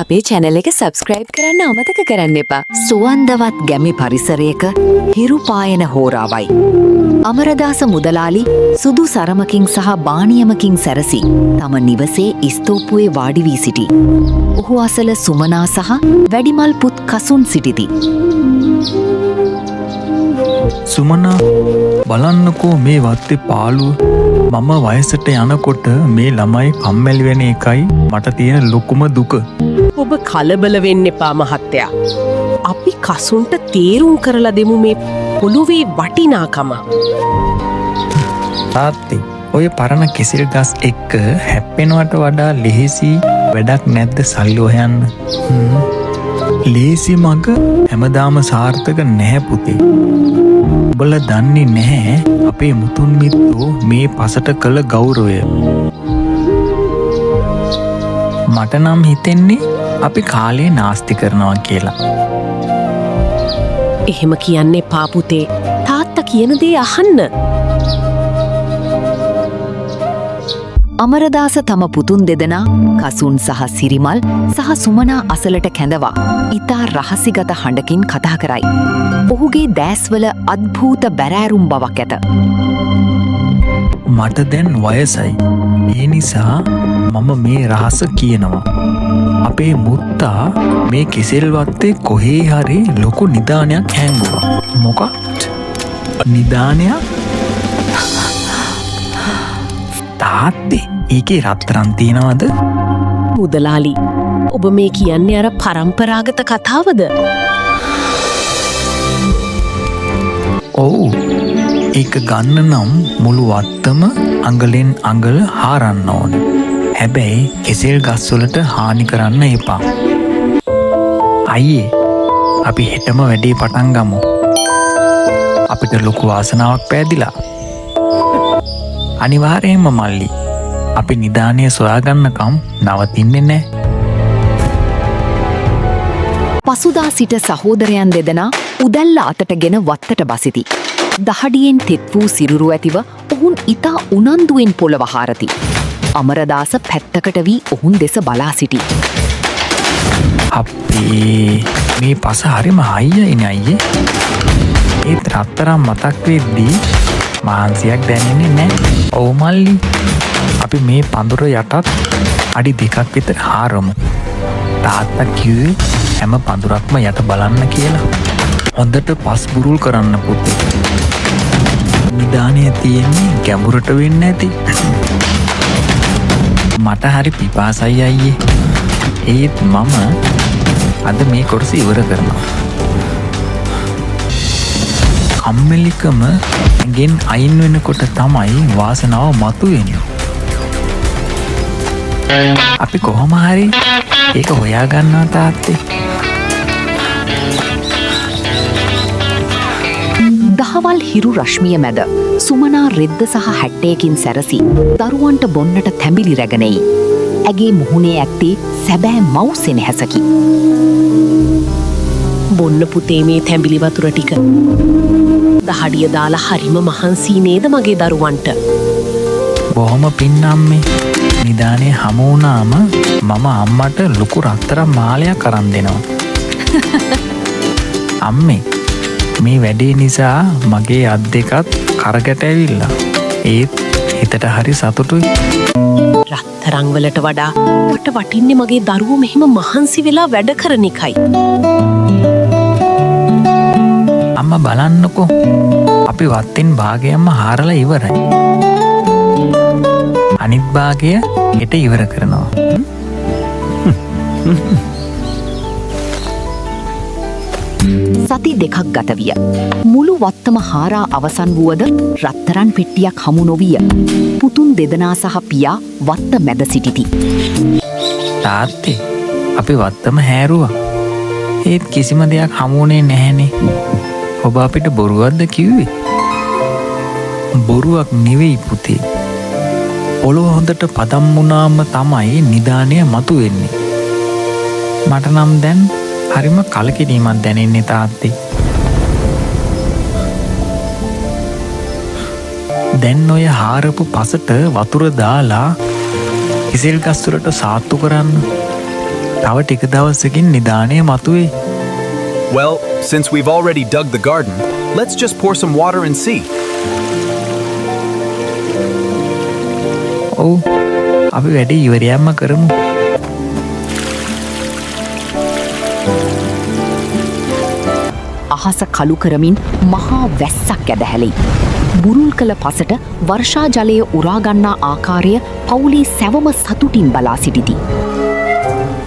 අපේ channel එක subscribe කරන්න අමතක කරන්න එපා. සුවන්දවත් ගැමි පරිසරයක හිරු පායන හෝරාවයි. අමරදාස මුදලාලි සුදු සරමකින් සහ බානියමකින් සැරසි තම නිවසේ ස්තූපුවේ වාඩි වී සිටි. ඔහු අසල සුමනා සහ වැඩිමල් පුත් කසුන් සිටිති. සුමනා බලන්නකෝ මේ වත්තේ පාළුව. මම වයසට යනකොට මේ ළමයි කම්මැලි වෙන එකයි මට තියෙන ලොකුම දුක. ඔබ කලබල වෙන්න එපා මහත්තයා. අපි කසුන්ට තේරුම් කරලා දෙමු මේ පොළොවේ වටිනාකම. තාත්තේ ඔය පරණ කෙසෙල් ගස් එක්ක හැප්පෙනවට වඩා ලෙහෙසි වැඩක් නැද්ද සල්ලි හොයන්න? ලේසි මග හැමදාම සාර්ථක නැහැ පුතේ. ඔබලා දන්නේ නැහැ අපේ මුතුන් මිත්තෝ මේ පසට කළ ගෞරවය. මට නම් හිතෙන්නේ අපි කාලේ නාස්ති කරනවා කියලා. එහෙම කියන්න එපා පුතේ. තාත්තා කියන දේ අහන්න. අමරදාස තම පුතුන් දෙදෙනා කසුන් සහ සිරිමල් සහ සුමනා අසලට කැඳවා ඉතා රහසිගත හඬකින් කතා කරයි. ඔහුගේ දෑස්වල අද්භූත බැරෑරුම් බවක් ඇත. මට දැන් වයසයි. ඒ නිසා මම මේ රහස කියනවා. අපේ මුත්තා මේ කෙසෙල් වත්තේ කොහේ හරි ලොකු නිදානයක් හැංගුවා. මොකක්ද? නිදානයක්? තාත්තේ ඒකේ රත්තරන් තියනවද? මුදලාලි, ඔබ මේ කියන්නේ අර පරම්පරාගත කතාවද? ඔව්. ඒක ගන්න නම් මුළු වත්තම අඟලෙන් අඟල හාරන්න ඕනේ. හැබැයි කෙසෙල් ගස්වලට හානි කරන්න එපා. අයියේ, අපි හෙටම වැඩේ පටන් ගමු. අපිට ලොකු වාසනාවක් පෑදිලා. අනිවාර්යෙන්ම මල්ලි. අපි නිදානය සොයාගන්නකම් නවතින්නේ නැහැ. පසුදා සිට සහෝදරයන් දෙදෙනා උදැල්ල අතටගෙන වත්තට බසිති. දහඩියෙන් තෙත් වූ සිරුරු ඇතිව ඔවුන් ඉතා උනන්දුවෙන් පොළව හාරති. අමරදාස පැත්තකට වී ඔවුන් දෙස බලා සිටි. අපේ මේ පස හරිම හයියයිනේ අයියේ. ඒත් රත්තරන් මතක් වෙද්දී මාන්සියක් දැනෙන්නේ නැහැ. ඔව් මල්ලි. අපි මේ පඳුර යටත් අඩි 2ක් විතර හාරමු. තාත්තා කිව්වේ හැම පඳුරක්ම යට බලන්න කියලා. හොඳට පස් බුරුල් කරන්න පුතේ. නිදානය තියෙන්නේ ගැඹුරට වෙන්න ඇති. මට හරි පිපාසයි අයියේ. ඒත් මම අද මේ කොටස ඉවර කරනවා. කම්මැලිකම ගෙන් අයින් වෙනකොට තමයි වාසනාව මතුවෙන්නේ. අපි කොහොම හරි ඒක හොයාගන්නවා තාත්තේ. දහවල් හිරු රශ්මිය මැද සුමනා රෙද්ද සහ හැට්ටයකින් සැරසි දරුවන්ට බොන්නට තැඹිලි රැගෙනෙයි. ඇගේ මුහුණේ ඇත්තේ සැබෑ මව් සෙනෙහසකි. බොන්න පුතේ මේ තැඹිලි වතුර ටික. දහඩිය දාලා හරිම මහන්සි නේද මගේ දරුවන්ට? බොහොම පින් අම්මේ. නිදානේ හමු වුණාම මම අම්මට ලොකු රත්තරන් මාලයක් අරන් දෙනවා. අම්මේ, මේ වැඩේ නිසා මගේ අත් දෙකත් කරකට ඇවිල්ලා. ඒත් හිතට හරි සතුටුයි. රත්තරන් වලට වඩා මට වටින්නේ මගේ දරුවෝ මෙහෙම මහන්සි වෙලා වැඩ කරන එකයි. අම්මා බලන්නකෝ. අපි වත්තෙන් භාගයක්ම හාරලා ඉවරයි. අනිත් භාගය හෙට ඉවර කරනවා. සති දෙකක් ගත විය. මුළු වත්තම හාරා අවසන් වුවද රත්තරන් පෙට්ටියක් හමු නොවිය. පුතුන් දෙදෙනා සහ පියා වත්ත මැද සිටිති. තාත්තේ, අපි වත්තම හැරුවා. ඒත් කිසිම දෙයක් හමුුනේ නැහැනේ. ඔබ අපිට බොරුවක්ද කිව්වේ? බොරුවක් නෙවෙයි පුතේ. පොළොව හොඳට පදම් වුණාම තමයි නිදානය මතුවෙන්නේ. මට නම් දැන් හරිම කලකිරීමක් දැනෙන්නේ තාත්තේ. දැන් ඔය හාරපු පසට වතුර දාලා කෙසෙල් ගස් වලට සාත්තු කරන්න. තව ටික දවසකින් නිදානය මතුවේ. Well, since we've already dug the garden, let's just pour some water and see. ඔව් අපි වැඩේ ඉවරයක්ම කරමු. අහස කළු කරමින් මහා වැස්සක් ඇදහැලෙයි. බුරුල් කළ පසට වර්ෂා ජලය උරාගන්නා ආකාරය පවුලේ සැවම සතුටින් බලා සිටිති.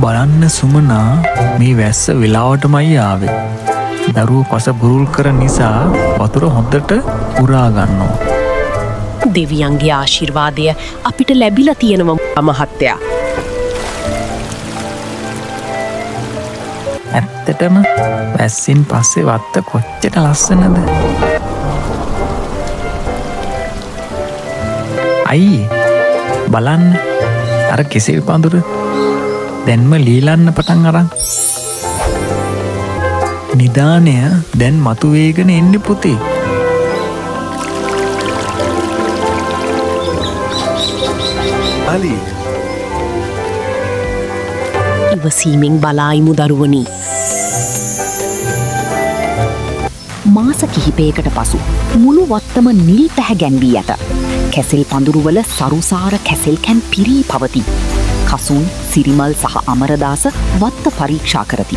බලන්න සුමනා මේ වැස්ස වෙලාවටමයි ආවේ. දරුවෝ පස බුරුල් කර නිසා වතුර හොඳට උරාගන්නවා. දෙවියන්ගේ ආශිර්වාදය අපිට ලැබිලා තියෙනවා මහත්තයා. ඇත්තටම වැස්සින් පස්සේ වත්ත කොච්චට ලස්සනද. අයි බලන්න අර කෙසෙල් පඳුර දැන්ම ලීලන්න පටන් අරන්. නිදානය දැන් මතුවේගෙන එන්න පුතේ. Ali, ඉවසීමෙන් බලායිමු දරුවනි. මාස කිහිපයකට පසු මුළු වත්තම නිල් පැහැගැන්වී ඇත. කැසෙල් පඳුරුවල සරුසාර කැසෙල්කැන් පිරී පවති. කසුන් සිරිමල් සහ අමරදාස වත්ත පරීක්ෂා කරති.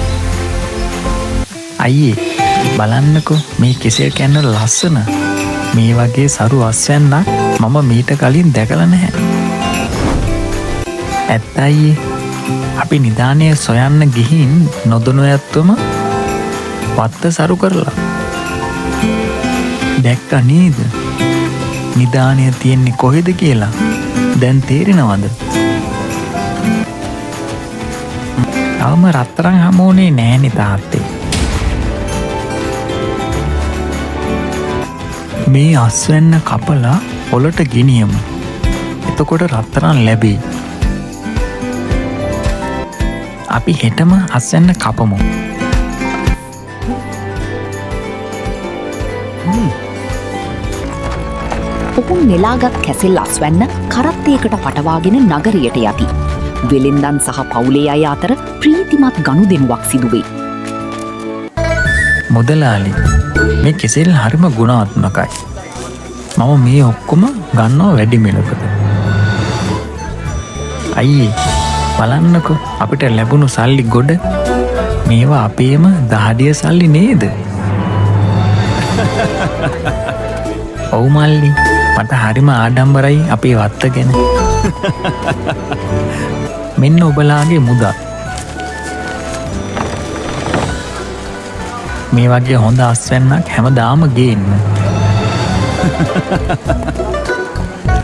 අයියේ බලන්නකො මේ කෙසෙල් කැන්න ලස්සන. මේ වගේ සරු අස්වැන්නක් මම මීට කලින් දැකලා නැහැ. ඇත්ත අයියේ අපි නිදානය සොයන්න ගිහින් නොදොනොයත්වම වත්ත සරු කරලා. දැක්ක නේද? නිදානය තියෙන්නේ කොහෙද කියලා දැන් තේරෙනවද? තවම රත්තරන් හමුුනේ නෑනේ තාත්තේ. මේ අස්වැන්න කපලා පොළට ගෙනියමු. එතකොට රත්තරන් ලැබෙයි. අපි හෙටම අස්වැන්න කපමු. ඔවුන් නෙලාගත් කැසෙල් අස්වැන්න කරත්තයකට පටවාගෙන නගරයට යති. වෙලෙන්දන් සහ පවුලේ අය අතර ප්‍රීතිමත් ගනුදෙනුවක් සිදුවේ. මුදලාලි මේ කෙසෙල් හරිම ගුණාත්මකයි. මම මේ ඔක්කොම ගන්නවා වැඩි මිලකට. අයියේ බලන්නකො අපිට ලැබුණු සල්ලි ගොඩ. මේවා අපේම දහඩිය සල්ලි නේද? ඔව් මල්ලි මට හරිම ආඩම්බරයි අපේ වත්ත ගැන. මෙන්න ඔබලාගේ මුදල්. මේ වගේ හොඳ අස්වැන්නක් හැමදාම ගේන්න.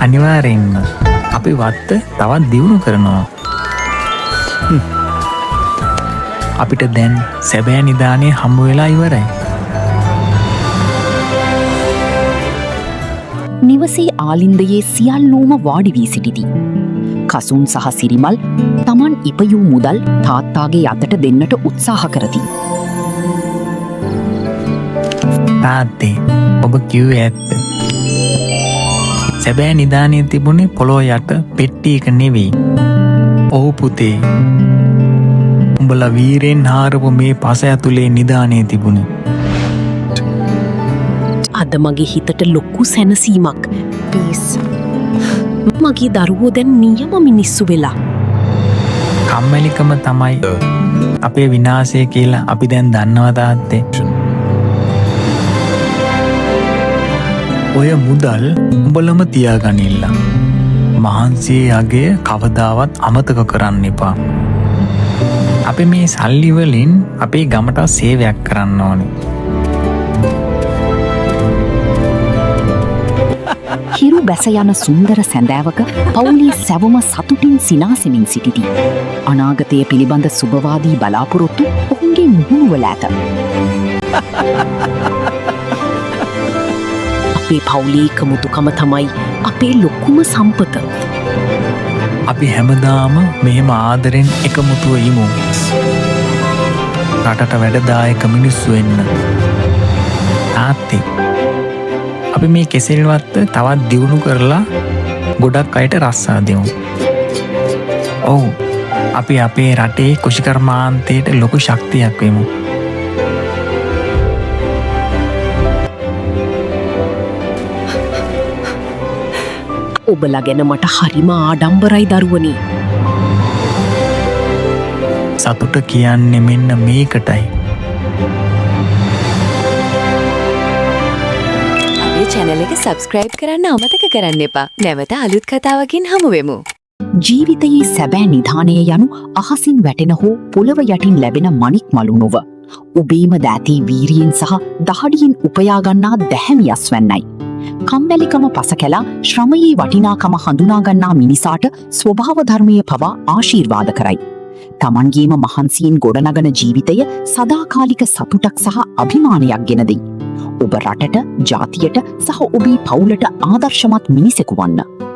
අනිවාර්යෙන්ම අපි වත්ත තවත් දියුණු කරනවා. අපිට දැන් සැබෑ නිදානය හම්බ වෙලා ඉවරයි. නිවසේ ආලින්දයේ සියල්ලෝම වාඩි වී සිටිති. කසුන් සහ සිරිමල් තමන් ඉපයූ මුදල් තාත්තාගේ අතට දෙන්නට උත්සාහ කරති. තාත්තේ ඔබ කිව්වේ ඇත්ත. සැබෑ නිදානය තිබුණේ පොළොව යට පෙට්ටි එක නෙවෙයි. ඔව් පුතේ. උඹලා වීරෙන් හාරපු මේ පස ඇතුලේ නිදානය තිබුණේ. අද මගේ හිතට ලොකු සැනසීමක්. පීස්. මගේ දරුවෝ දැන් නියම මිනිස්සු වෙලා. කම්මැලිකම තමයි අපේ විනාශය කියලා අපි දැන් දන්නවා තාත්තේ. ඔය මුදල් උඹලම තියාගනිල්ල. මහන්සියේ අගය කවදාවත් අමතක කරන්න එපා. අපි මේ සල්ලි වලින් අපේ ගමට සේවයක් කරන්න ඕනේ. හිරු බැස යන සුන්දර සැඳෑවක පවුලේ සැවම සතුටින් සිනාසෙමින් සිටිති. අනාගතය පිළිබඳ සුභවාදී බලාපොරොත්තු ඔවුන්ගේ මුහුණුවල ඇත. අපේ පවුලේ එකමුතුකම තමයි අපේ ලොකුම සම්පත. අපි හැමදාම මෙහෙම ආදරෙන් එකමුතුව ඉමු. රටට වැඩදායක මිනිස්සු වෙන්න. තාත්තේ අපි මේ කෙසෙල්වත්ත තවත් දියුණු කරලා ගොඩක් අයට රස්සා දෙමු. ඔව් අපි අපේ රටේ කුෂිකර්මාන්තයට ලොකු ශක්තියක් වෙමු. ඔබලා ගැන මට හරිම ආඩම්බරයි දරුවනේ. සතුට කියන්නේ මෙන්න මේකටයි. අපේ channel එක subscribe කරන්න අමතක කරන්න එපා. නැවත අලුත් කතාවකින් හමුවෙමු. ජීවිතයේ සැබෑ නිධානය යනු අහසින් වැටෙන හෝ පොළව යටින් ලැබෙන මණික් මලු නොව. ඔබේම දෑතී වීරියෙන් සහ දහඩියෙන් උපයාගන්නා දැහැමියස් වැන්නයි. කම්මැලිකම පසකැලා ශ්‍රමයේ වටිනාකම හඳුනාගන්නා මිනිසාට ස්වභාව ධර්මය පවා ආශීර්වාද කරයි. තමන්ගේම මහන්සියෙන් ගොඩනගන ජීවිතය සදාකාලික සතුටක් සහ අභිමානයක් ගෙන දෙයි. ඔබ රටට, ජාතියට සහ ඔබේ පවුලට ආදර්ශමත් මිනිසෙකු වන්න.